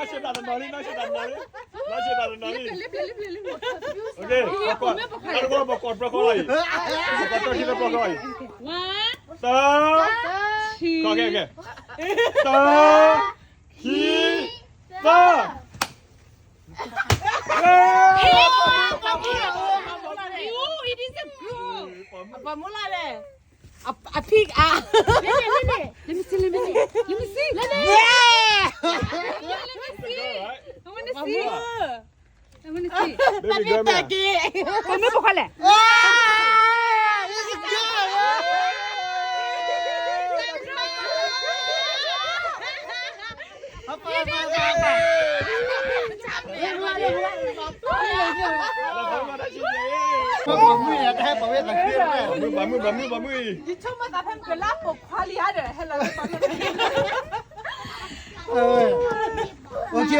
Nascita da Nori, nascita da Nori. Nascita da Nori. Ok, agora vou cortar para aí. Vou cortar aqui para aí. Tá. Ok. Tá. Ki. Tá. It is a group. Apa mula le? A pig ah. Let me see. I want to see. Baby grandma. Kami bukan le? Bamui. Di cuma tak pernah kelapa kuali ada. Hello. Ok,